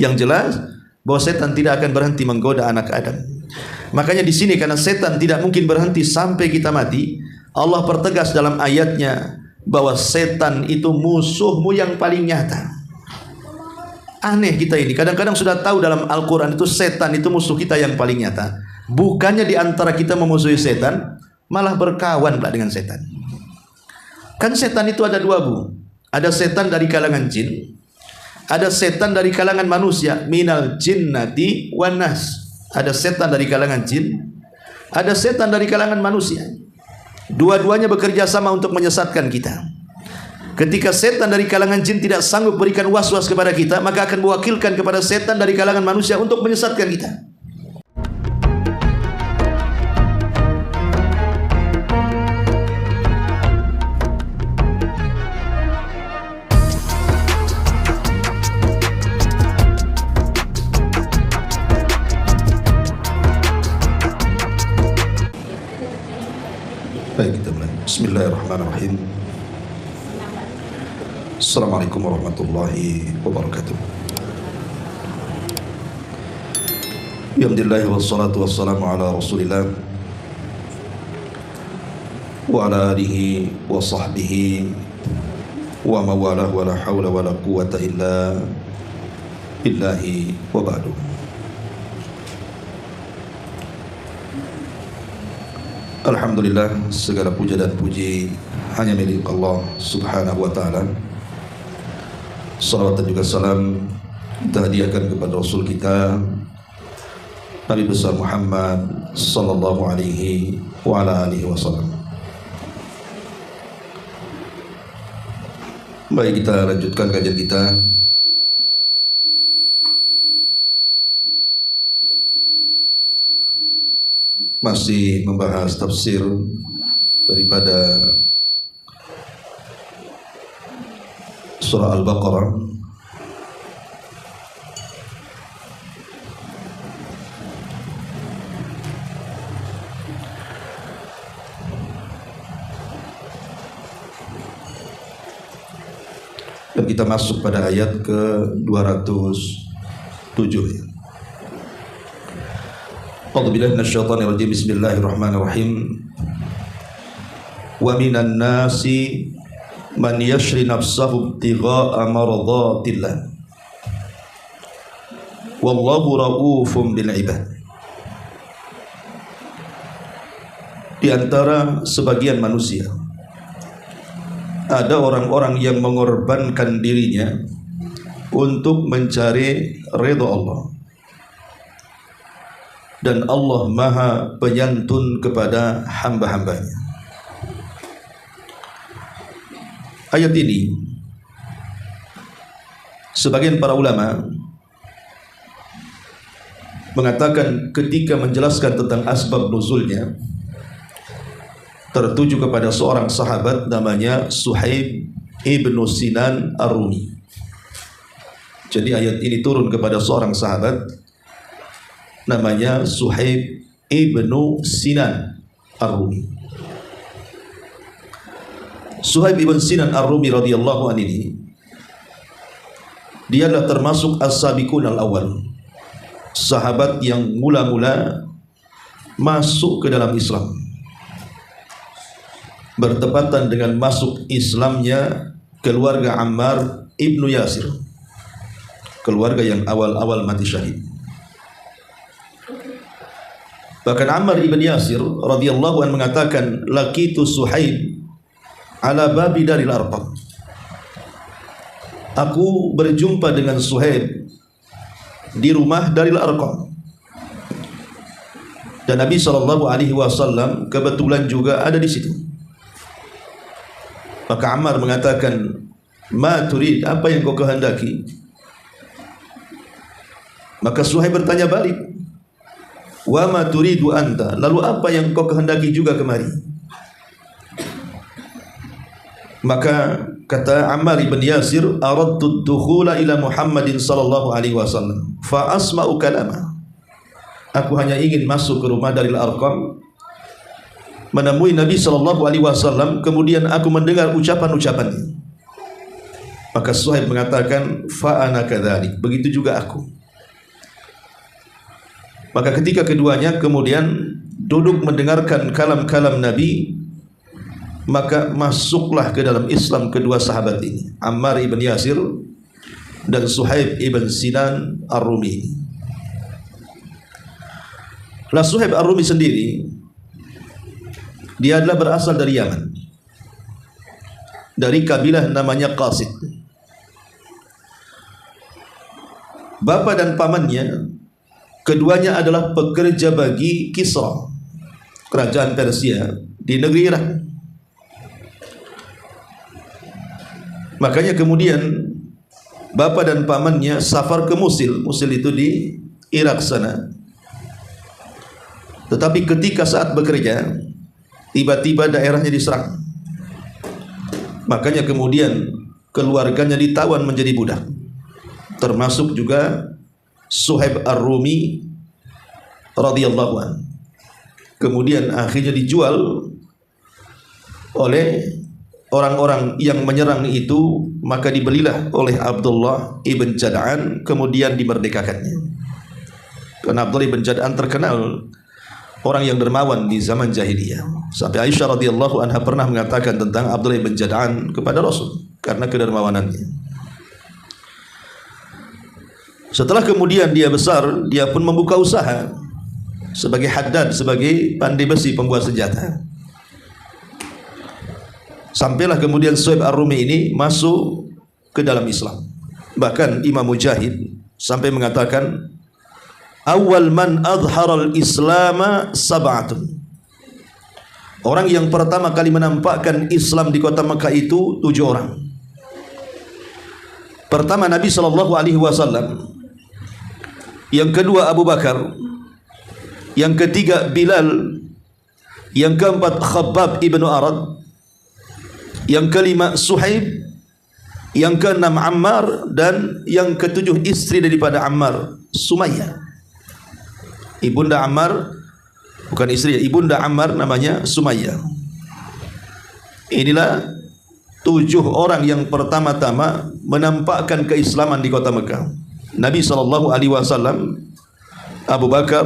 Yang jelas bahwa setan tidak akan berhenti menggoda anak Adam. Makanya di sini karena setan tidak mungkin berhenti sampai kita mati, Allah pertegas dalam ayatnya bahwa setan itu musuhmu yang paling nyata. Aneh kita ini, kadang-kadang sudah tahu dalam Al-Quran itu setan itu musuh kita yang paling nyata. Bukannya di antara kita memusuhi setan, malah berkawan pula dengan setan. Kan setan itu ada dua, Bu. Ada setan dari kalangan jin, ada setan dari kalangan manusia. Minal jinnati wan nas. Ada setan dari kalangan jin, ada setan dari kalangan manusia. Dua-duanya bekerja sama untuk menyesatkan kita. Ketika setan dari kalangan jin tidak sanggup berikan was-was kepada kita, maka akan mewakilkan kepada setan dari kalangan manusia untuk menyesatkan kita. Baik, kita mulai. Bismillahirrahmanirrahim. Assalamualaikum warahmatullahi wabarakatuh. Alhamdulillah wassalatu wassalamu ala Rasulillah wa ala alihi wa sahbihi wa mawalah wa la hawla wa la quwwata illa billahi wa ba'du. Alhamdulillah, segala puja dan puji hanya milik Allah subhanahu wa ta'ala. Salawat dan juga salam kita hadiahkan kepada Rasul kita Nabi besar Muhammad sallallahu alaihi wa ala alihi wasallam. Baik, kita lanjutkan kajian kita. Masih membahas tafsir daripada surah Al-Baqarah. Dan kita masuk pada ayat ke-207. A'udzubillahi minasyaitonir rajim. Bismillahirrahmanirrahim. Wa minan nasi man yashri nafsahu ibtigha'a maradatillah. Wallahu raufum bil ibad. Di antara sebagian manusia ada orang-orang yang mengorbankan dirinya untuk mencari ridha Allah. Dan Allah Maha Penyantun kepada hamba-hambanya. Ayat ini sebagian para ulama mengatakan ketika menjelaskan tentang asbab nuzulnya tertuju kepada seorang sahabat namanya Suhaib ibnu Sinan Ar-Rumi. Jadi ayat ini turun kepada seorang sahabat namanya Suhaib ibnu Sinan Ar-Rumi. Suhaib ibn Sinan Ar-Rumi radhiyallahu anhu ini, dia adalah termasuk as-sabiqun al-awwal, sahabat yang mula-mula masuk ke dalam Islam, bertepatan dengan masuk Islamnya keluarga Ammar ibnu Yasir, keluarga yang awal-awal mati syahid. Bahkan Ammar ibn Yasir radhiyallahu anhu mengatakan, laqitu Suhaib ala babi daril Arqam. Aku berjumpa dengan Suhaib di rumah Daril Arqam. Dan Nabi SAW kebetulan juga ada di situ. Maka Ammar mengatakan, ma turid, apa yang kau kehendaki? Maka Suhaib bertanya balik, wa ma turidu anta, lalu apa yang kau kehendaki juga kemari? Maka kata Ammar ibn Yasir, aradtu dukhula ila Muhammadin sallallahu alaihi wasallam fa asma'u kalama. Aku hanya ingin masuk ke rumah Daril Arqam, menemui Nabi sallallahu alaihi wasallam, kemudian aku mendengar ucapan-ucapannya. Maka Suhaib mengatakan, fa ana kadzalik, begitu juga aku. Maka ketika keduanya kemudian duduk mendengarkan kalam-kalam Nabi, maka masuklah ke dalam Islam kedua sahabat ini, Ammar ibn Yasir dan Suhaib ibn Sinan Ar-Rumi. Lah Suhaib Ar-Rumi sendiri, dia adalah berasal dari Yaman, dari kabilah namanya Qasid. Bapa dan pamannya keduanya adalah pekerja bagi Kisra, kerajaan Persia di negeri Irak. Makanya kemudian bapa dan pamannya safar ke Musil. Musil itu di Irak sana. Tetapi ketika saat bekerja, tiba-tiba daerahnya diserang. Makanya kemudian keluarganya ditawan menjadi budak, termasuk juga Suhaib Ar-Rumi radhiyallahu anhu. Kemudian akhirnya dijual oleh orang-orang yang menyerang itu, maka dibelilah oleh Abdullah ibn Jad'an, kemudian dimerdekakannya. Karena Abdullah ibn Jad'an terkenal orang yang dermawan di zaman jahiliyah. Sampai Aisyah radhiyallahu anha pernah mengatakan tentang Abdullah ibn Jad'an kepada Rasul karena kedermawanannya. Setelah kemudian dia besar, dia pun membuka usaha sebagai haddad, sebagai pandai besi, pembuat senjata. Sampailah kemudian Suhaib Ar-Rumi ini masuk ke dalam Islam. Bahkan Imam Mujahid sampai mengatakan, awal man adharal islama sab'atun. Orang yang pertama kali menampakkan Islam di kota Mekah itu 7 orang. Pertama Nabi SAW, yang kedua Abu Bakar, yang ketiga Bilal, yang keempat Khabbab ibnu Arad, yang kelima Suhaib, yang keenam Ammar, dan yang ketujuh istri daripada Ammar, Sumayyah. Ibunda Ammar, bukan istri, ibunda Ammar namanya Sumayyah. Inilah 7 orang yang pertama-tama menampakkan keislaman di kota Mekah. Nabi SAW, Abu Bakar,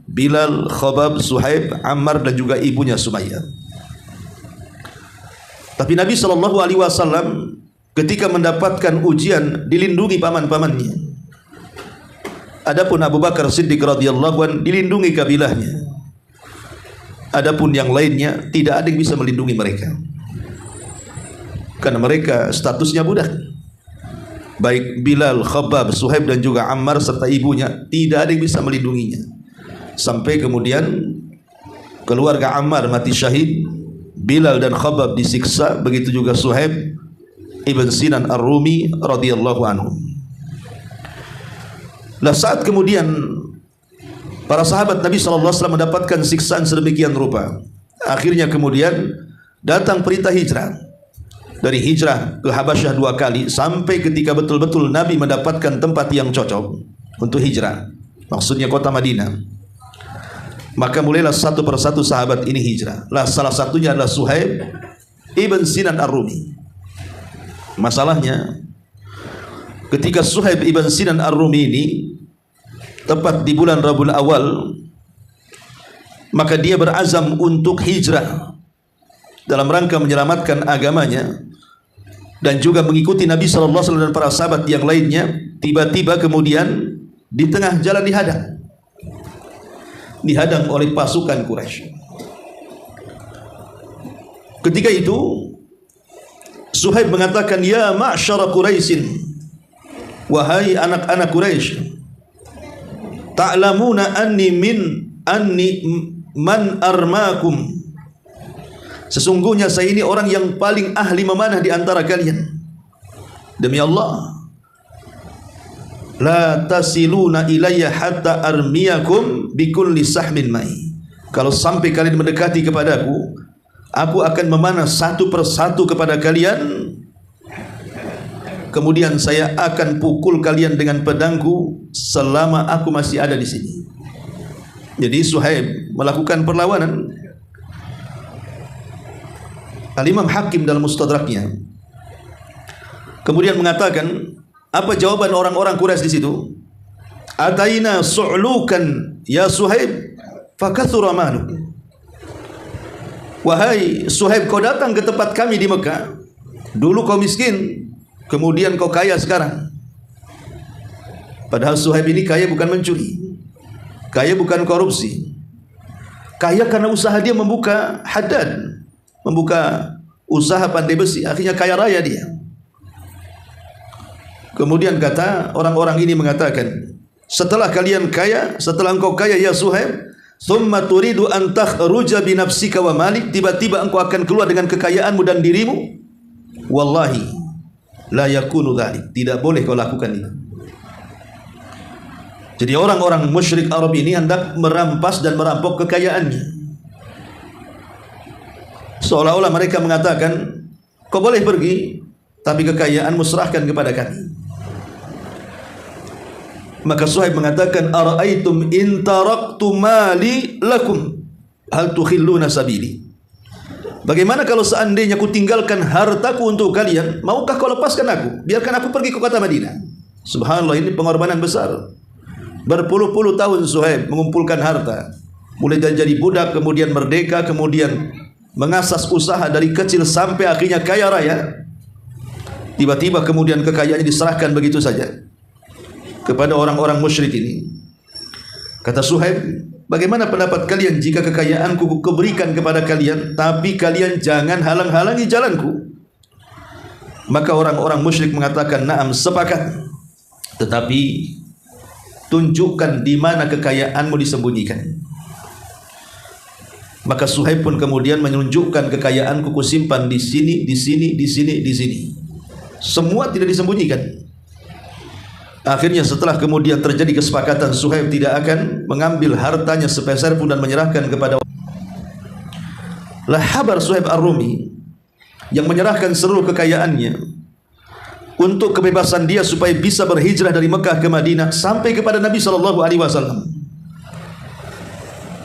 Bilal, Khabbab, Suhaib, Ammar, dan juga ibunya Sumayyah. Tapi Nabi SAW ketika mendapatkan ujian dilindungi paman-pamannya. Adapun Abu Bakar Siddiq radhiyallahu anhu dilindungi kabilahnya. Adapun yang lainnya tidak ada yang bisa melindungi mereka, karena mereka statusnya budak. Baik Bilal, Khabbab, Suhaib, dan juga Ammar serta ibunya, tidak ada yang bisa melindunginya. Sampai kemudian keluarga Ammar mati syahid, Bilal dan Khabbab disiksa, begitu juga Suhaib ibn Sinan Ar-Rumi radhiyallahu anhu. Lah saat kemudian para sahabat Nabi SAW mendapatkan siksaan sedemikian rupa, akhirnya kemudian datang perintah hijrah. Dari hijrah ke Habasyah 2 kali, sampai ketika betul-betul Nabi mendapatkan tempat yang cocok untuk hijrah, maksudnya kota Madinah. Maka mulailah satu persatu sahabat ini hijrah. Lah salah satunya adalah Suhaib ibn Sinan Ar-Rumi. Masalahnya ketika Suhaib ibn Sinan Ar-Rumi ini tepat di bulan Rabiul Awal, maka dia berazam untuk hijrah dalam rangka menyelamatkan agamanya dan juga mengikuti Nabi SAW dan para sahabat yang lainnya. Tiba-tiba kemudian di tengah jalan dihadang oleh pasukan Quraisy. Ketika itu Suhaib mengatakan, ya ma'syara Quraisyin, wahai anak-anak Quraisy, ta'lamuna anni man armakum, sesungguhnya saya ini orang yang paling ahli memanah di antara kalian. Demi Allah, la tasiluna ilayya hatta armiyakum bikulli sahmin mai. Kalau sampai kalian mendekati kepadaku, aku akan memanah satu persatu kepada kalian. Kemudian saya akan pukul kalian dengan pedangku selama aku masih ada di sini. Jadi Suhaib melakukan perlawanan. Al-Imam Hakim dalam Mustadraknya kemudian mengatakan, apa jawaban orang-orang Quraisy di situ? Ataina su'lukan ya Suhaib fakathura maluk. Wahai Suhaib, kau datang ke tempat kami di Mekah. Dulu kau miskin, kemudian kau kaya sekarang. Padahal Suhaib ini kaya bukan mencuri, kaya bukan korupsi, kaya karena usaha dia membuka haddad, membuka usaha pandai besi, akhirnya kaya raya dia. Kemudian kata orang-orang ini mengatakan, setelah kalian kaya, setelah engkau kaya ya Suhaib, thumma turidu an takhruja bi nafsika wa malik, tiba-tiba engkau akan keluar dengan kekayaanmu dan dirimu. Wallahi la yakunu dzalik, tidak boleh kau lakukan itu. Jadi orang-orang musyrik Arab ini hendak merampas dan merampok kekayaannya. Seolah-olah mereka mengatakan, kau boleh pergi, tapi kekayaanmu serahkan kepada kami. Maka Suhaib mengatakan, ara'aitum in taraktu mali lakum hal tukhilluna sabili. Bagaimana kalau seandainya aku tinggalkan hartaku untuk kalian, maukah kau lepaskan aku? Biarkan aku pergi ke kota Madinah. Subhanallah, ini pengorbanan besar. Berpuluh-puluh tahun Suhaib mengumpulkan harta, mulai dari budak, kemudian merdeka, kemudian mengasas usaha dari kecil sampai akhirnya kaya raya. Tiba-tiba kemudian kekayaannya diserahkan begitu saja kepada orang-orang musyrik ini. Kata Suhaib, bagaimana pendapat kalian jika kekayaanku kuberikan kepada kalian, tapi kalian jangan halang-halangi jalanku? Maka orang-orang musyrik mengatakan, na'am, sepakat, tetapi tunjukkan di mana kekayaanmu disembunyikan. Maka Suhaib pun kemudian menunjukkan, kekayaanku kusimpan di sini, di sini, di sini, di sini. Semua tidak disembunyikan. Akhirnya setelah kemudian terjadi kesepakatan, Suhaib tidak akan mengambil hartanya sepeser pun dan menyerahkan kepada Habar Suhaib Ar-Rumi yang menyerahkan seluruh kekayaannya untuk kebebasan dia supaya bisa berhijrah dari Mekah ke Madinah sampai kepada Nabi SAW.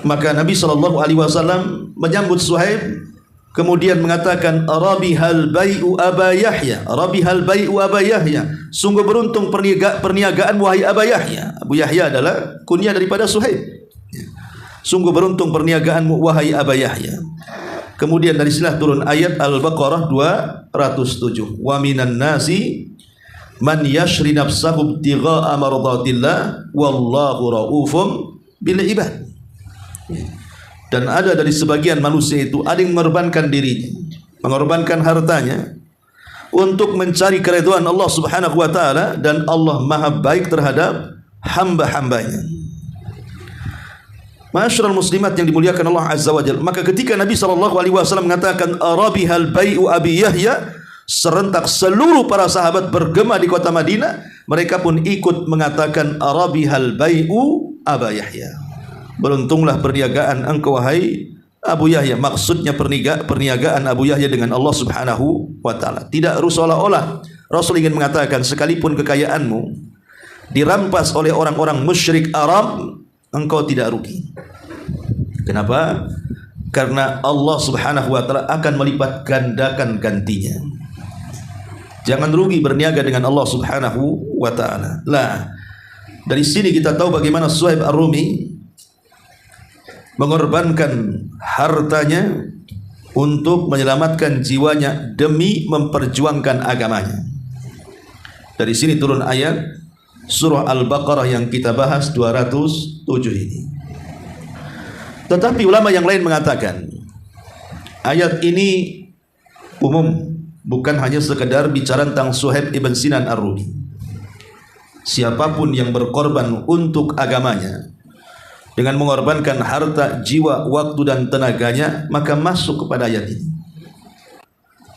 Maka Nabi SAW menyambut Suhaib, kemudian mengatakan, Rabihal bai'u Aba Yahya, Rabihal bai'u Aba Yahya, sungguh beruntung perniagaan wahai Aba Yahya. Abu Yahya adalah kunyah daripada Suhaib. Sungguh beruntung perniagaanmu wahai Aba Yahya. Kemudian dari sinilah turun ayat Al-Baqarah 207. Wa minan nasi man yashri nafsahu ibtigha'a mardatillah wallahu raufum bil ibad. Dan ada dari sebagian manusia itu, ada yang mengorbankan dirinya, mengorbankan hartanya untuk mencari keridhaan Allah Subhanahu wa taala, dan Allah Maha baik terhadap hamba-hambanya. Ma'asyiral muslimat yang dimuliakan Allah Azza wa Jalla. Maka ketika Nabi SAW mengatakan arabihal bai'u Abi Yahya, serentak seluruh para sahabat bergema di kota Madinah. Mereka pun ikut mengatakan arabihal bai'u Aba Yahya. Beruntunglah perniagaan engkau wahai Abu Yahya. Maksudnya perniagaan Abu Yahya dengan Allah Subhanahu wa taala. Tidak seolah-olah Rasul ingin mengatakan, sekalipun kekayaanmu dirampas oleh orang-orang musyrik Arab, engkau tidak rugi. Kenapa? Karena Allah Subhanahu wa taala akan melipat gandakan gantinya. Jangan rugi berniaga dengan Allah Subhanahu wa taala. Lah, dari sini kita tahu bagaimana Suhaib Ar-Rumi mengorbankan hartanya untuk menyelamatkan jiwanya demi memperjuangkan agamanya. Dari sini turun ayat surah Al-Baqarah yang kita bahas 207 ini. Tetapi ulama yang lain mengatakan ayat ini umum, bukan hanya sekedar bicara tentang Suhaib ibn Sinan Ar-Rumi. Siapapun yang berkorban untuk agamanya dengan mengorbankan harta, jiwa, waktu dan tenaganya, maka masuk kepada ayat ini.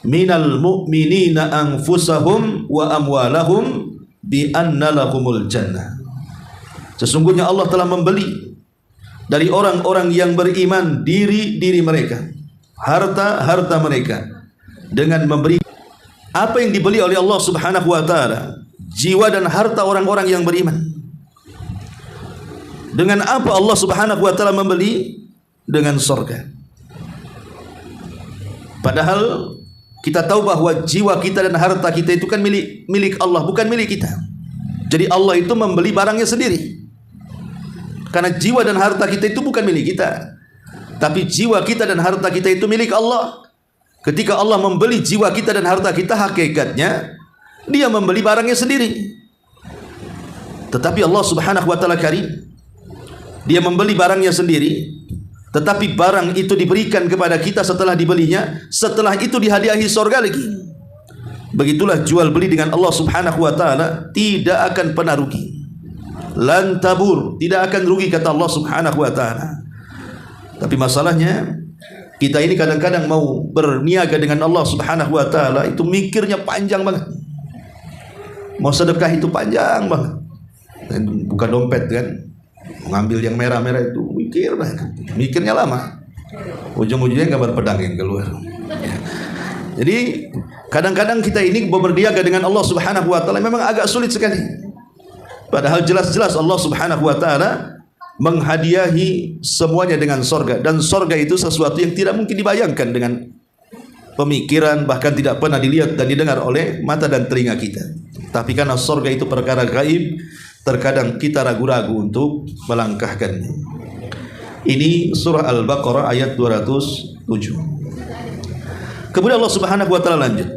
Minal mu'minina anfusahum wa amwalahum bi anna lahumul jannah. Sesungguhnya Allah telah membeli dari orang-orang yang beriman diri mereka, harta mereka, dengan memberi apa yang dibeli oleh Allah Subhanahu wa taala, jiwa dan harta orang-orang yang beriman. Dengan apa Allah Subhanahu wa taala membeli? Dengan surga. Padahal Kita tahu bahwa jiwa kita dan harta kita itu kan milik Allah, bukan milik kita. Jadi Allah itu membeli barangnya sendiri. Karena jiwa dan harta kita itu bukan milik kita, tapi jiwa kita dan harta kita itu milik Allah. Ketika Allah membeli jiwa kita dan harta kita, hakikatnya Dia membeli barangnya sendiri. Tetapi Allah Subhanahu wa taala karim. Dia membeli barangnya sendiri, tetapi barang itu diberikan kepada kita setelah dibelinya, setelah itu dihadiahi surga lagi. Begitulah jual beli dengan Allah Subhanahu wa taala, tidak akan pernah rugi. Lan tabur, tidak akan rugi kata Allah Subhanahu wa taala. Tapi masalahnya kita ini kadang-kadang mau berniaga dengan Allah Subhanahu wa taala itu mikirnya panjang banget. Mau sedekah itu panjang banget. Buka dompet kan, ngambil yang merah-merah itu mikirnya lama. Ujung-ujungnya gambar pedang yang keluar. Jadi kadang-kadang kita ini berniaga dengan Allah Subhanahu wa taala memang agak sulit sekali. Padahal jelas-jelas Allah Subhanahu wa taala menghadiahi semuanya dengan sorga, dan sorga itu sesuatu yang tidak mungkin dibayangkan dengan pemikiran, bahkan tidak pernah dilihat dan didengar oleh mata dan telinga kita. Tapi karena sorga itu perkara gaib, terkadang kita ragu-ragu untuk melangkahkannya. Ini surah Al-Baqarah ayat 207. Kemudian Allah Subhanahu wa taala lanjut,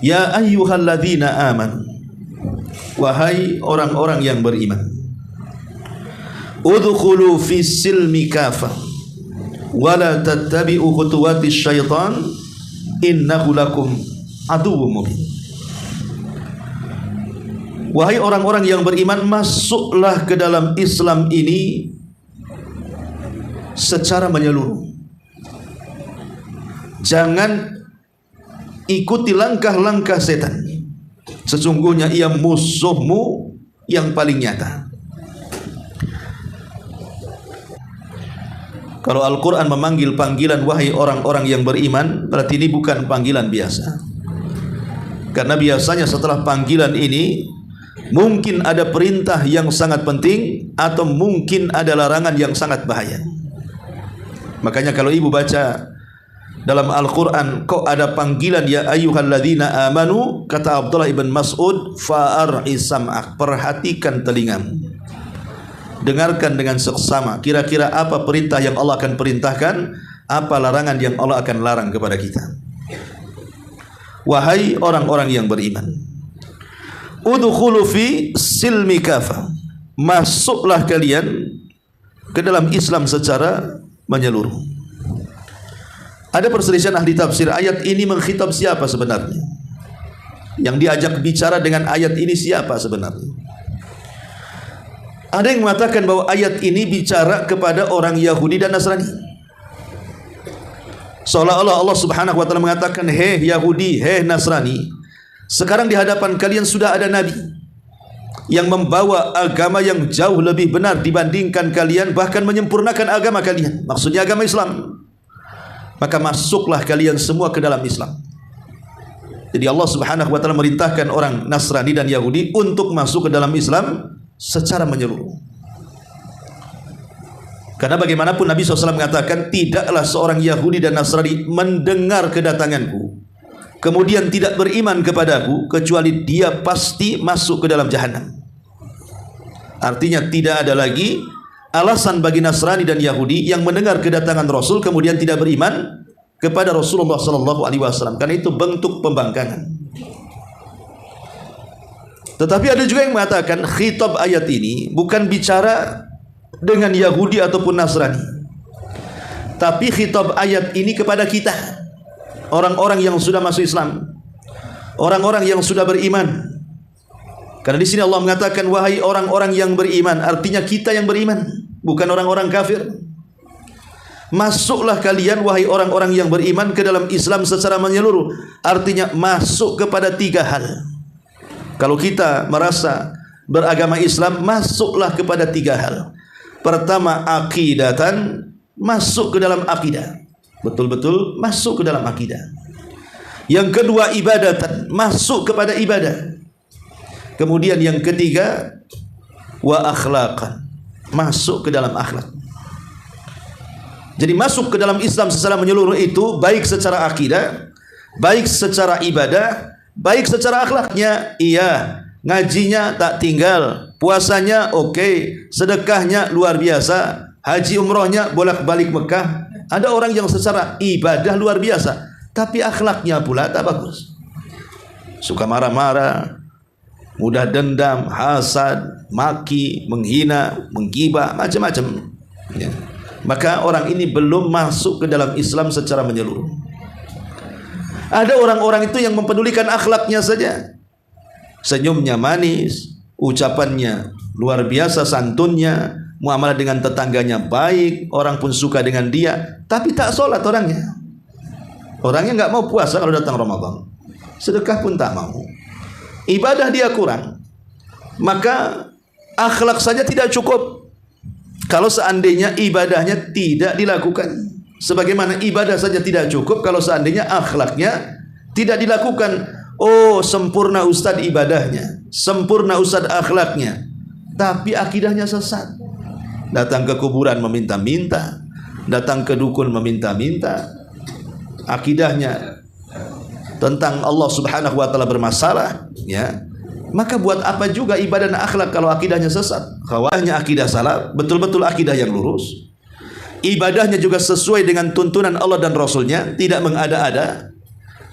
ya ayyuhalladzina amanu, wahai orang-orang yang beriman, udkhulu fis silmi kafah wa la tattabi'u khutuwatis syaitan innahu lakum aduwwum mubin. Wahai orang-orang yang beriman, masuklah ke dalam Islam ini secara menyeluruh. Jangan ikuti langkah-langkah setan. Sesungguhnya ia musuhmu yang paling nyata. Kalau Al-Quran memanggil panggilan wahai orang-orang yang beriman, berarti ini bukan panggilan biasa. Karena biasanya setelah panggilan ini mungkin ada perintah yang sangat penting, atau mungkin ada larangan yang sangat bahaya. Makanya kalau ibu baca dalam Al-Quran kok ada panggilan ya ayyuhalladzina amanu, kata Abdullah ibn Mas'ud, fa'ar'i sam'ak, perhatikan telingamu, dengarkan dengan seksama kira-kira apa perintah yang Allah akan perintahkan, apa larangan yang Allah akan larang kepada kita. Wahai orang-orang yang beriman, udkhulu fi silmi kafah, masuklah kalian ke dalam Islam secara menyeluruh. Ada perselisihan ahli tafsir, ayat ini mengkhitab siapa sebenarnya? Yang diajak bicara dengan ayat ini siapa sebenarnya? Ada yang mengatakan bahwa ayat ini bicara kepada orang Yahudi dan Nasrani. Seolah-olah Allah Subhanahu wa taala mengatakan, hei Yahudi, hei Nasrani, sekarang di hadapan kalian sudah ada nabi yang membawa agama yang jauh lebih benar dibandingkan kalian, bahkan menyempurnakan agama kalian, maksudnya agama Islam. Maka masuklah kalian semua ke dalam Islam. Jadi Allah Subhanahu wa taala merintahkan orang Nasrani dan Yahudi untuk masuk ke dalam Islam secara menyeluruh. Karena bagaimanapun Nabi SAW mengatakan, tidaklah seorang Yahudi dan Nasrani mendengar kedatanganku kemudian tidak beriman kepadaku, kecuali dia pasti masuk ke dalam jahanam. Artinya tidak ada lagi alasan bagi Nasrani dan Yahudi yang mendengar kedatangan Rasul kemudian tidak beriman kepada Rasulullah SAW, karena itu bentuk pembangkangan. Tetapi ada juga yang mengatakan khitab ayat ini bukan bicara dengan Yahudi ataupun Nasrani, tapi khitab ayat ini kepada kita, orang-orang yang sudah masuk Islam, orang-orang yang sudah beriman. Karena di sini Allah mengatakan wahai orang-orang yang beriman, artinya kita yang beriman, bukan orang-orang kafir. Masuklah kalian wahai orang-orang yang beriman ke dalam Islam secara menyeluruh, artinya masuk kepada tiga hal. Kalau kita merasa beragama Islam, masuklah kepada tiga hal. Pertama, aqidatan, masuk ke dalam akidah, betul-betul masuk ke dalam akidah. Yang kedua, ibadatan, masuk kepada ibadah. Kemudian yang ketiga, wa akhlaqan, masuk ke dalam akhlak. Jadi masuk ke dalam Islam secara menyeluruh itu baik secara akidah baik secara ibadah, baik secara akhlaknya. Iya, ngajinya tak tinggal, puasanya oke, sedekahnya luar biasa, haji umrohnya bolak-balik Mekah. Ada orang yang secara ibadah luar biasa, tapi akhlaknya pula tak bagus. Suka marah-marah, mudah dendam, hasad, maki, menghina, menggibah, macam-macam. Ya. Maka orang ini belum masuk ke dalam Islam secara menyeluruh. Ada orang-orang itu yang mempedulikan akhlaknya saja. Senyumnya manis, ucapannya luar biasa, santunnya, muamalah dengan tetangganya baik, orang pun suka dengan dia, tapi tak sholat orangnya. Orangnya nggak mau puasa kalau datang Ramadan, sedekah pun tak mau, ibadah dia kurang. Maka akhlak saja tidak cukup kalau seandainya ibadahnya tidak dilakukan. Sebagaimana ibadah saja tidak cukup kalau seandainya akhlaknya tidak dilakukan. Oh, sempurna ustadz ibadahnya, sempurna ustadz akhlaknya, tapi akidahnya sesat. Datang ke kuburan meminta-minta, datang ke dukun meminta-minta, akidahnya tentang Allah Subhanahu wa taala bermasalah, ya. Maka buat apa juga ibadah dan akhlak kalau akidahnya sesat? Khawahnya akidah salah, betul-betul akidah yang lurus. Ibadahnya juga sesuai dengan tuntunan Allah dan Rasulnya, tidak mengada-ada.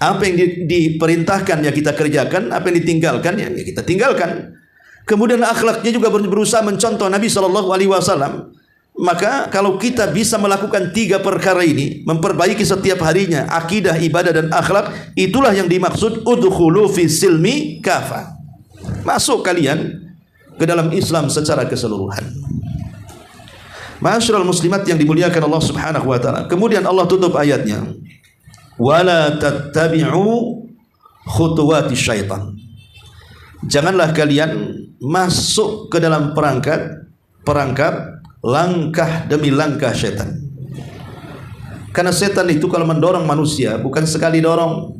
Apa yang diperintahkan ya kita kerjakan, apa yang ditinggalkan ya kita tinggalkan. Kemudian akhlaknya juga berusaha mencontoh Nabi SAW. Maka kalau kita bisa melakukan 3 perkara ini, memperbaiki setiap harinya akidah, ibadah dan akhlak, itulah yang dimaksud udkhulu fi silmi kafa. Masuk kalian ke dalam Islam secara keseluruhan. Ma'asyiral muslimat yang dimuliakan Allah Subhanahu wa taala. Kemudian Allah tutup ayatnya, wala tattabi'u khutuwati syaitan. Janganlah kalian masuk ke dalam perangkap langkah demi langkah setan. Karena setan itu kalau mendorong manusia bukan sekali dorong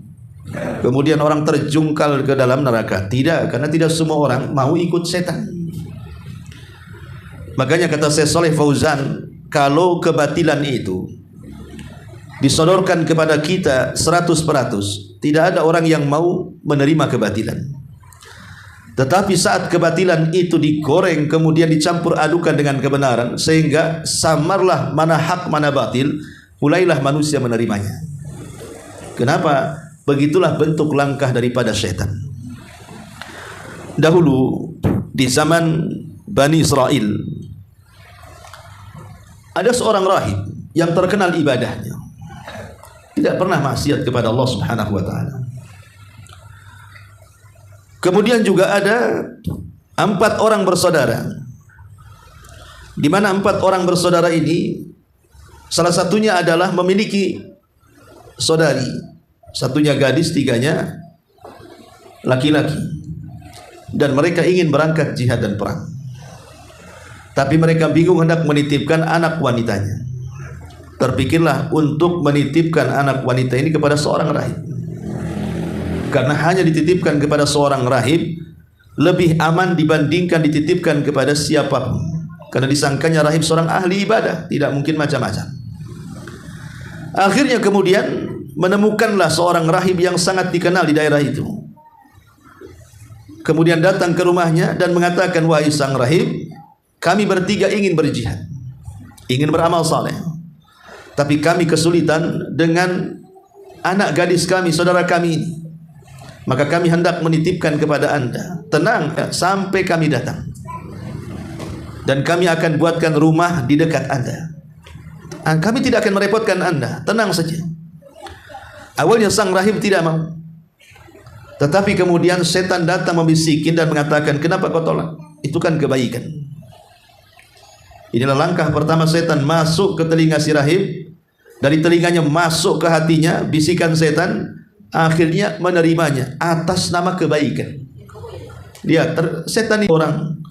kemudian orang terjungkal ke dalam neraka. Tidak, karena tidak semua orang mau ikut setan. Makanya kata Syekh Shalih Fauzan, kalau kebatilan itu disodorkan kepada kita 100%, tidak ada orang yang mau menerima kebatilan. Tetapi saat kebatilan itu digoreng kemudian dicampur adukan dengan kebenaran sehingga samarlah mana hak mana batil, mulailah manusia menerimanya. Kenapa? Begitulah bentuk langkah daripada setan. Dahulu di zaman Bani Israel ada seorang rahib yang terkenal ibadahnya, tidak pernah maksiat kepada Allah Subhanahu wa taala. Kemudian juga ada 4 orang bersaudara, di mana 4 orang bersaudara ini salah satunya adalah memiliki saudari, satunya gadis, 3-nya laki-laki, dan mereka ingin berangkat jihad dan perang. Tapi mereka bingung hendak menitipkan anak wanitanya. Terpikirlah untuk menitipkan anak wanita ini kepada seorang rahib. Karena hanya dititipkan kepada seorang rahib lebih aman dibandingkan dititipkan kepada siapapun. Karena disangkanya rahib seorang ahli ibadah, tidak mungkin macam-macam. Akhirnya kemudian menemukanlah seorang rahib yang sangat dikenal di daerah itu. Kemudian datang ke rumahnya dan mengatakan, wahai sang rahib, kami bertiga ingin berjihad, ingin beramal saleh, tapi kami kesulitan dengan anak gadis kami, saudara kami ini. Maka kami hendak menitipkan kepada anda. Tenang sampai kami datang, dan kami akan buatkan rumah di dekat anda. Kami tidak akan merepotkan anda, tenang saja. Awalnya sang rahib tidak mau, tetapi kemudian setan datang membisikin dan mengatakan, kenapa kau tolak? Itu kan kebaikan. Inilah langkah pertama setan masuk ke telinga si rahib, dari telinganya masuk ke hatinya bisikan setan, akhirnya menerimanya atas nama kebaikan. Dia setan ini orang,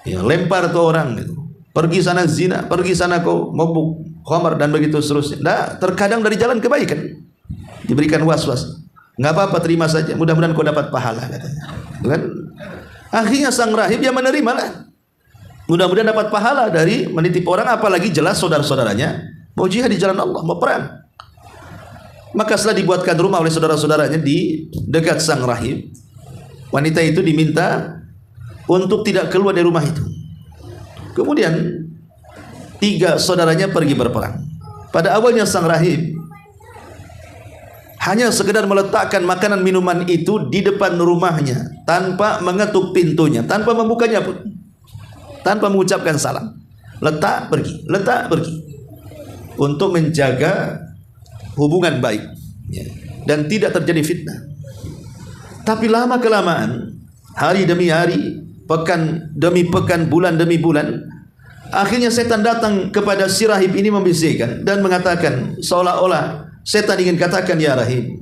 ya, lempar tuh orang gitu. Pergi sana zina, pergi sana kau mabuk khamar dan begitu seterusnya. Nah, terkadang dari jalan kebaikan diberikan was-was. Nggak apa-apa, terima saja, mudah-mudahan kau dapat pahala, katanya. Kan? Akhirnya sang rahib yang menerima lah. Mudah-mudahan dapat pahala dari menitip orang, apalagi jelas saudara-saudaranya mau jihad di jalan Allah, mau perang. Maka setelah dibuatkan rumah oleh saudara-saudaranya di dekat sang rahib, wanita itu diminta untuk tidak keluar dari rumah itu. Kemudian 3 saudaranya pergi berperang. Pada awalnya sang rahib hanya sekedar meletakkan makanan minuman itu di depan rumahnya tanpa mengetuk pintunya, tanpa membukanya pun, tanpa mengucapkan salam. Letak pergi, untuk menjaga hubungan baik, ya, dan tidak terjadi fitnah. Tapi lama kelamaan, hari demi hari, pekan demi pekan, bulan demi bulan, akhirnya setan datang kepada si rahib ini membisikkan dan mengatakan, seolah-olah setan ingin katakan, ya rahib,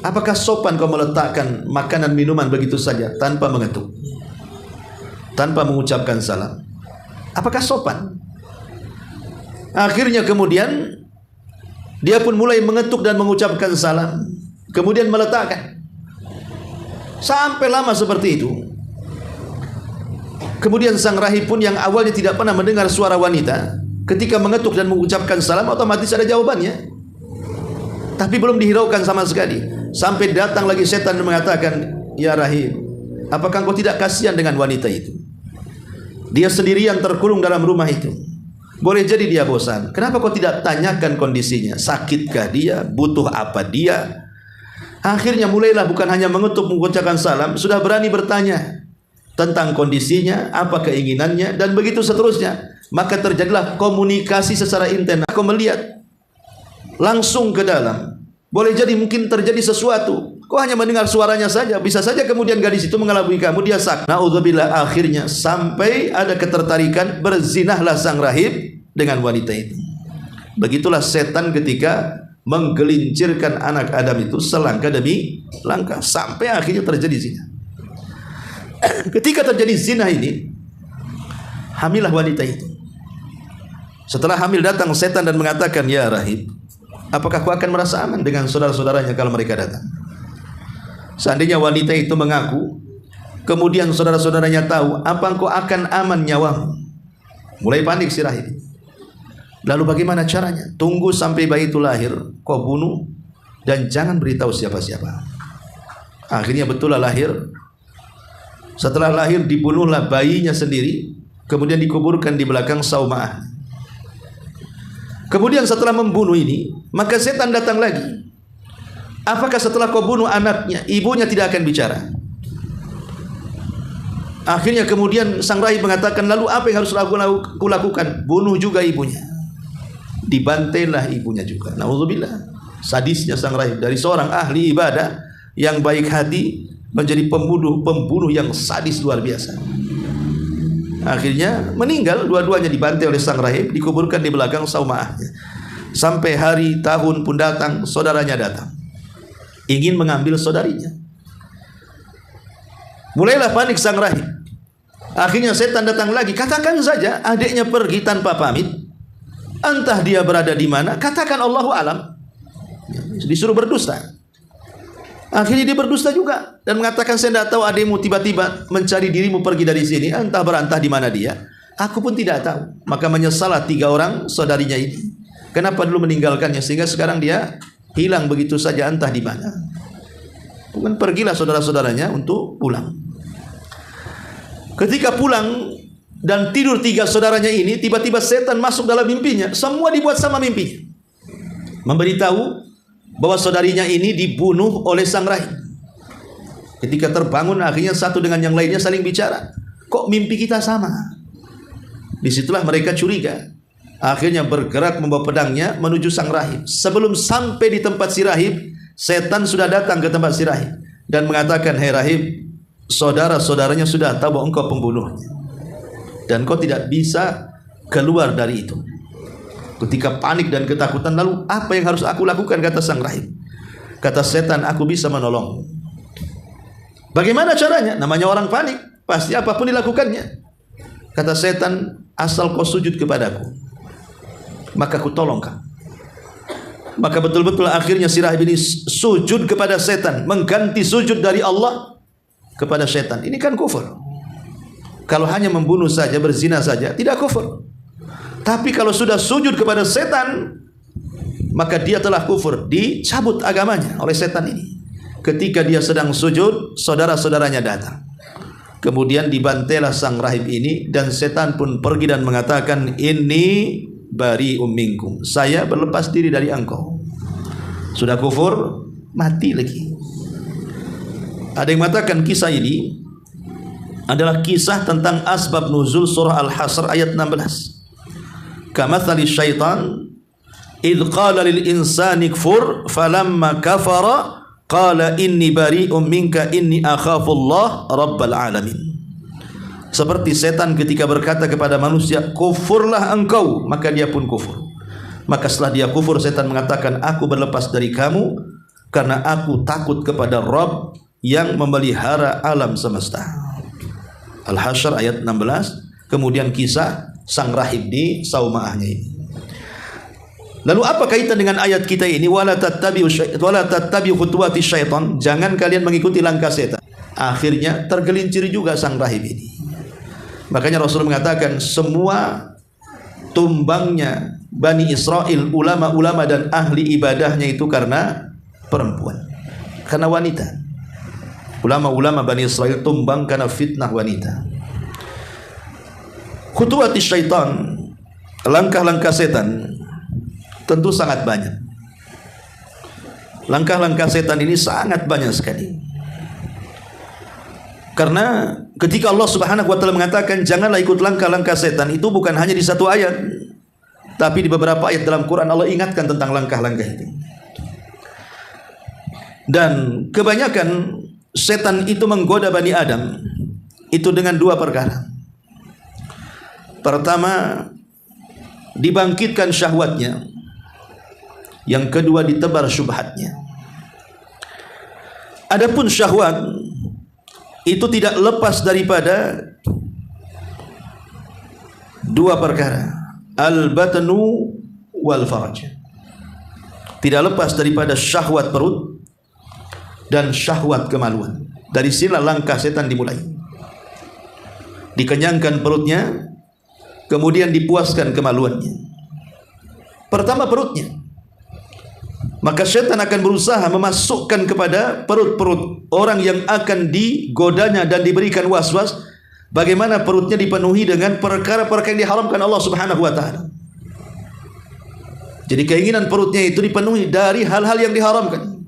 apakah sopan kau meletakkan makanan minuman begitu saja tanpa mengetuk, tanpa mengucapkan salam? Apakah sopan? Akhirnya kemudian dia pun mulai mengetuk dan mengucapkan salam, kemudian meletakkan. Sampai lama seperti itu. Kemudian sang rahib pun yang awalnya tidak pernah mendengar suara wanita, ketika mengetuk dan mengucapkan salam otomatis ada jawabannya. Tapi belum dihiraukan sama sekali. Sampai datang lagi setan dan mengatakan, ya rahib, apakah engkau tidak kasihan dengan wanita itu? Dia sendirian terkurung dalam rumah itu. Boleh jadi dia bosan. Kenapa kau tidak tanyakan kondisinya? Sakitkah dia? Butuh apa dia? Akhirnya mulailah bukan hanya mengetuk mengucapkan salam, sudah berani bertanya tentang kondisinya, apa keinginannya, dan begitu seterusnya. Maka terjadilah komunikasi secara intens. Aku melihat langsung ke dalam. Boleh jadi mungkin terjadi sesuatu. Kau hanya mendengar suaranya saja. Bisa saja kemudian gadis itu mengelabui kamu. Dia sak. Na'udzubillah, akhirnya sampai ada ketertarikan, berzinahlah sang rahib dengan wanita itu. Begitulah setan ketika menggelincirkan anak Adam itu selangkah demi langkah sampai akhirnya terjadi zina. Ketika terjadi zina ini, hamilah wanita itu. Setelah hamil datang setan dan mengatakan, ya rahib, apakah kau akan merasa aman dengan saudara-saudaranya kalau mereka datang? Seandainya wanita itu mengaku, kemudian saudara-saudaranya tahu, apa engkau akan aman nyawamu? Mulai panik si rahib. Lalu bagaimana caranya? Tunggu sampai bayi itu lahir, kau bunuh, dan jangan beritahu siapa-siapa. Akhirnya betul lahir. Setelah lahir dibunuhlah bayinya sendiri, kemudian dikuburkan di belakang Sauma'ah. Kemudian setelah membunuh ini, maka setan datang lagi. Apakah setelah kau bunuh anaknya, ibunya tidak akan bicara? Akhirnya kemudian sang rahib mengatakan, lalu apa yang harus aku lakukan? Bunuh juga ibunya. Dibantailah ibunya juga. Na'udzubillah. Sadisnya sang rahib, dari seorang ahli ibadah yang baik hati menjadi pembunuh yang sadis luar biasa. Akhirnya meninggal, dua-duanya dibantai oleh sang rahib, dikuburkan di belakang Sauma'ahnya. Sampai hari tahun pun datang, saudaranya datang, ingin mengambil saudarinya. Mulailah panik sang rahib. Akhirnya setan datang lagi. Katakan saja adiknya pergi tanpa pamit, entah dia berada di mana, katakan Allahu alam. Disuruh berdusta. Akhirnya dia berdusta juga dan mengatakan, saya tidak tahu adikmu tiba-tiba mencari dirimu pergi dari sini, entah berantah di mana dia. Aku pun tidak tahu. Maka menyesallah 3 orang saudarinya ini. Kenapa dulu meninggalkannya sehingga sekarang dia hilang begitu saja entah di mana. Kemudian pergilah saudara-saudaranya untuk pulang. Ketika pulang dan tidur 3 saudaranya ini, tiba-tiba setan masuk dalam mimpinya. Semua dibuat sama mimpinya. Memberitahu bahwa saudarinya ini dibunuh oleh sang rahib. Ketika terbangun, akhirnya satu dengan yang lainnya saling bicara. Kok mimpi kita sama? Disitulah mereka curiga. Akhirnya bergerak membawa pedangnya menuju sang rahib. Sebelum sampai di tempat si rahib, setan sudah datang ke tempat si rahib dan mengatakan, hei rahib, saudara-saudaranya sudah tahu bahwa engkau pembunuhnya dan kau tidak bisa keluar dari itu. Ketika panik dan ketakutan, lalu apa yang harus aku lakukan? Kata sang rahib. Kata setan, aku bisa menolong. Bagaimana caranya? Namanya orang panik, pasti apapun dilakukannya. Kata setan, asal kau sujud kepadaku, maka aku tolong kamu. Maka betul-betul akhirnya si rahib ini sujud kepada setan, mengganti sujud dari Allah kepada setan. Ini kan kufur. Kalau hanya membunuh saja, berzina saja, tidak kufur. Tapi kalau sudah sujud kepada setan, maka dia telah kufur. Dicabut agamanya oleh setan ini. Ketika dia sedang sujud, saudara-saudaranya datang. Kemudian dibantailah sang rahib ini, dan setan pun pergi dan mengatakan, "Inni bari'um minkum." Saya berlepas diri dari engkau. Sudah kufur, mati lagi. Ada yang mengatakan kisah ini adalah kisah tentang asbab nuzul surah Al-Hasr ayat 16. Kamathali syaitan idh qala lil insani kfur falamma kafara qala inni bari'um minka inni akhafullah rabbal alamin. Seperti setan ketika berkata kepada manusia, kufurlah engkau, maka dia pun kufur. Maka setelah dia kufur, setan mengatakan, aku berlepas dari kamu karena aku takut kepada Rabb yang memelihara alam semesta. Al-Hasyr ayat 16. Kemudian kisah sang rahib di saumaahnya ini. Lalu apa kaitan dengan ayat kita ini? Wala tattabi'u khutuwati syaitan. Jangan kalian mengikuti langkah setan. Akhirnya tergelincir juga sang rahib ini. Makanya Rasul mengatakan, semua tumbangnya Bani Israel, ulama-ulama dan ahli ibadahnya itu karena perempuan, karena wanita. Ulama-ulama Bani Israel tumbang karena fitnah wanita. Khutuwati syaitan, langkah-langkah setan, tentu sangat banyak. Langkah-langkah setan ini sangat banyak sekali. Karena ketika Allah Subhanahu wa taala mengatakan janganlah ikut langkah-langkah setan, itu bukan hanya di satu ayat, tapi di beberapa ayat dalam Quran Allah ingatkan tentang langkah-langkah itu. Dan kebanyakan setan itu menggoda Bani Adam itu dengan dua perkara. Pertama, dibangkitkan syahwatnya. Yang kedua, ditebar syubhatnya. Adapun syahwat itu tidak lepas daripada dua perkara, al-batnu wal farj. Tidak lepas daripada syahwat perut dan syahwat kemaluan. Dari sinilah langkah setan dimulai. Dikenyangkan perutnya, kemudian dipuaskan kemaluannya. Pertama perutnya. Maka setan akan berusaha memasukkan kepada perut-perut orang yang akan digodanya dan diberikan was-was, bagaimana perutnya dipenuhi dengan perkara-perkara yang diharamkan Allah Subhanahu wa taala. Jadi keinginan perutnya itu dipenuhi dari hal-hal yang diharamkan.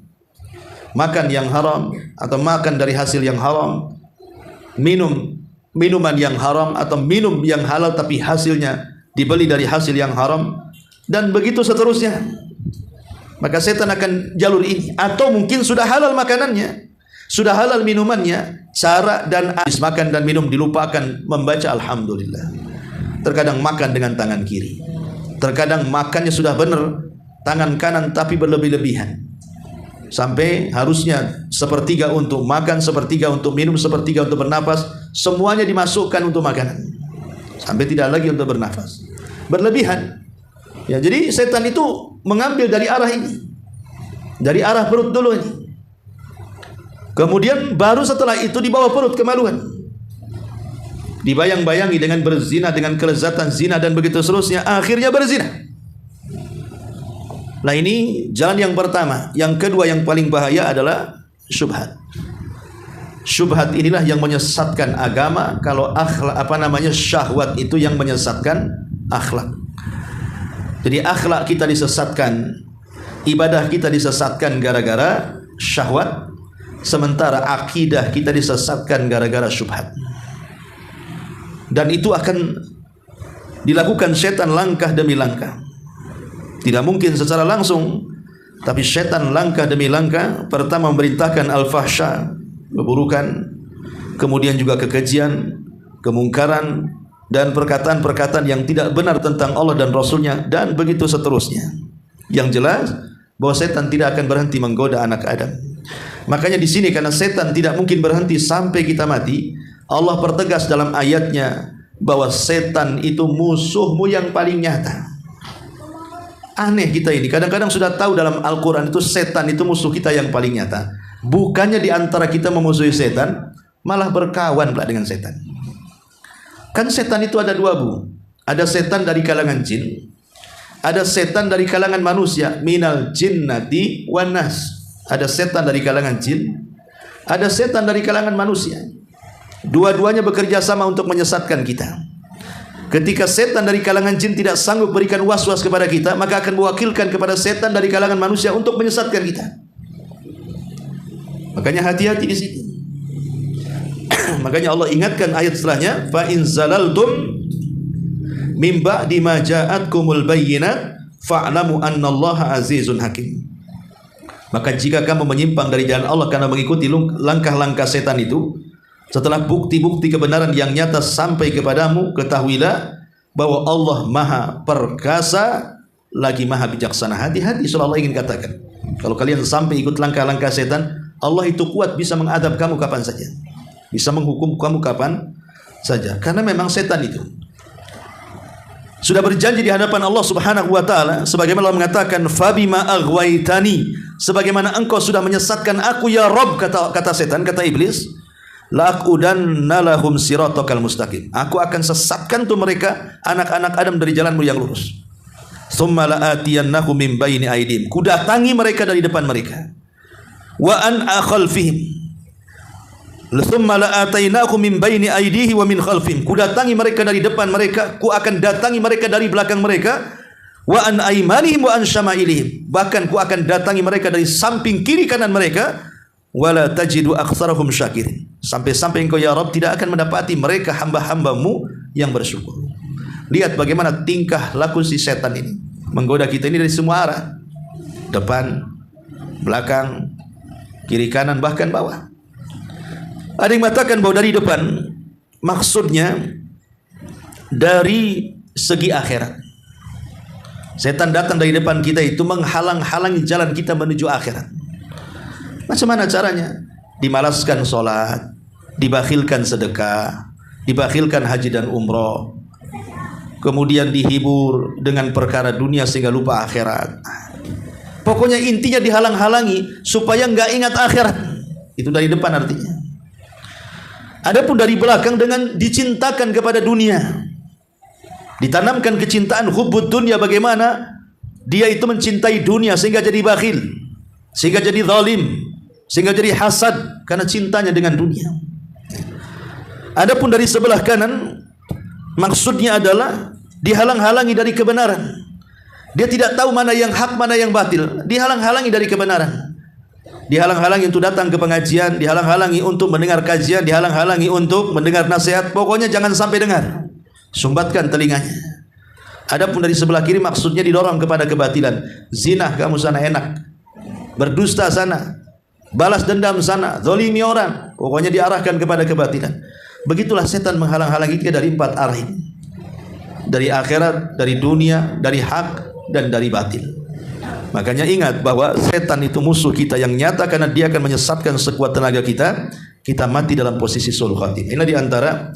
Makan yang haram atau makan dari hasil yang haram, minuman yang haram atau minum yang halal tapi hasilnya dibeli dari hasil yang haram, dan begitu seterusnya. Maka setan akan jalur ini. Atau mungkin sudah halal makanannya, sudah halal minumannya, cara dan habis makan dan minum dilupakan membaca alhamdulillah. Terkadang makan dengan tangan kiri, terkadang makannya sudah benar tangan kanan tapi berlebih-lebihan, sampai harusnya sepertiga untuk makan, sepertiga untuk minum, sepertiga untuk bernapas, semuanya dimasukkan untuk makanan, sampai tidak lagi untuk bernafas, berlebihan. Ya, jadi setan itu mengambil dari arah ini, dari arah perut dulu ini. Kemudian baru setelah itu dibawa perut kemaluan, dibayang-bayangi dengan berzina, dengan kelezatan zina dan begitu seterusnya, akhirnya berzina. Nah, ini jalan yang pertama. Yang kedua yang paling bahaya adalah syubhat. Syubhat inilah yang menyesatkan agama. Kalau akhlak, syahwat itu yang menyesatkan akhlak. Jadi akhlak kita disesatkan, ibadah kita disesatkan gara-gara syahwat, sementara akidah kita disesatkan gara-gara syubhat. Dan itu akan dilakukan setan langkah demi langkah. Tidak mungkin secara langsung, tapi setan langkah demi langkah. Pertama memerintahkan al-fahsya, keburukan, kemudian juga kekejian, kemungkaran, dan perkataan-perkataan yang tidak benar tentang Allah dan Rasulnya, dan begitu seterusnya. Yang jelas bahwa setan tidak akan berhenti menggoda anak Adam. Makanya di sini, karena setan tidak mungkin berhenti sampai kita mati, Allah pertegas dalam ayatnya bahwa setan itu musuhmu yang paling nyata. Aneh kita ini, kadang-kadang sudah tahu dalam Al-Quran itu setan itu musuh kita yang paling nyata. Bukannya di antara kita memusuhi setan, malah berkawan pula dengan setan. Kan setan itu ada dua, Bu. Ada setan dari kalangan jin, ada setan dari kalangan manusia, minal jinnati wan nas. Ada setan dari kalangan jin, ada setan dari kalangan manusia. Dua-duanya bekerja sama untuk menyesatkan kita. Ketika setan dari kalangan jin tidak sanggup berikan was-was kepada kita, maka akan mewakilkan kepada setan dari kalangan manusia untuk menyesatkan kita. Makanya hati-hati di situ. Makanya Allah ingatkan ayat setelahnya, fa in zalaltum mim ba'di ma ja'atkumul bayyinat fa'lamu annallaha azizun hakim. Maka jika kamu menyimpang dari jalan Allah karena mengikuti langkah-langkah setan itu, setelah bukti-bukti kebenaran yang nyata sampai kepadamu, ketahuilah bahwa Allah Maha Perkasa lagi Maha Bijaksana. Hati-hati, soalnya Allah ingin katakan, kalau kalian sampai ikut langkah-langkah setan, Allah itu kuat, bisa mengadab kamu kapan saja, bisa menghukum kamu kapan saja. Karena memang setan itu sudah berjanji di hadapan Allah Subhanahu wa taala, sebagaimana Allah mengatakan, fabima aghwaitani, sebagaimana engkau sudah menyesatkan aku ya Rabb, kata setan, kata iblis, la'aqudanna lahum siratakal mustaqim, aku akan sesatkan tuh mereka anak-anak Adam dari jalanmu yang lurus. Tsumma la'atiyannahum min baini aydihim, ku datangi mereka dari depan mereka, wa an khalfihim, tsumma la'atainahum min baini aydihi wa min khalfihim, ku datangi mereka dari depan mereka, ku akan datangi mereka dari belakang mereka, wa an aymanihim wa an syama'ilihim, bahkan ku akan datangi mereka dari samping kiri kanan mereka, wala tajidu aktsarahum syakirin, sampai-sampai engkau ya Rabb tidak akan mendapati mereka hamba-hambamu yang bersyukur. Lihat bagaimana tingkah laku si setan ini, menggoda kita ini dari semua arah, depan, belakang, kiri kanan, bahkan bawah. Ada yang mengatakan bahwa dari depan maksudnya dari segi akhirat. Setan datang dari depan kita itu menghalang-halangi jalan kita menuju akhirat. Macam mana caranya? Dimalaskan sholat, dibakhilkan sedekah, dibakhilkan haji dan umroh, kemudian dihibur dengan perkara dunia sehingga lupa akhirat. Pokoknya intinya dihalang-halangi supaya nggak ingat akhirat. Itu dari depan artinya. Adapun dari belakang dengan dicintakan kepada dunia, ditanamkan kecintaan hubbud dunia, bagaimana dia itu mencintai dunia sehingga jadi bakhil, sehingga jadi zalim, sehingga jadi hasad karena cintanya dengan dunia. Adapun dari sebelah kanan maksudnya adalah dihalang-halangi dari kebenaran. Dia tidak tahu mana yang hak, mana yang batil, dihalang-halangi dari kebenaran. Dihalang-halangi untuk datang ke pengajian, dihalang-halangi untuk mendengar kajian, dihalang-halangi untuk mendengar nasihat. Pokoknya jangan sampai dengar, sumbatkan telinganya. Adapun dari sebelah kiri maksudnya didorong kepada kebatilan. Zina kamu sana enak, berdusta sana, balas dendam sana, zalimi orang, pokoknya diarahkan kepada kebatilan. Begitulah setan menghalang-halangi kita dari empat arah ini, dari akhirat, dari dunia, dari hak, dan dari batil. Makanya ingat bahwa setan itu musuh kita yang nyata, karena dia akan menyesatkan sekuat tenaga kita. Kita mati dalam posisi sulh khatimah. Ini di antara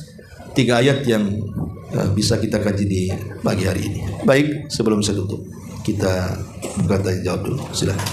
3 ayat yang bisa kita kaji di pagi hari ini. Baik, sebelum saya tutup, kita buka tanya jawab dulu. Silakan.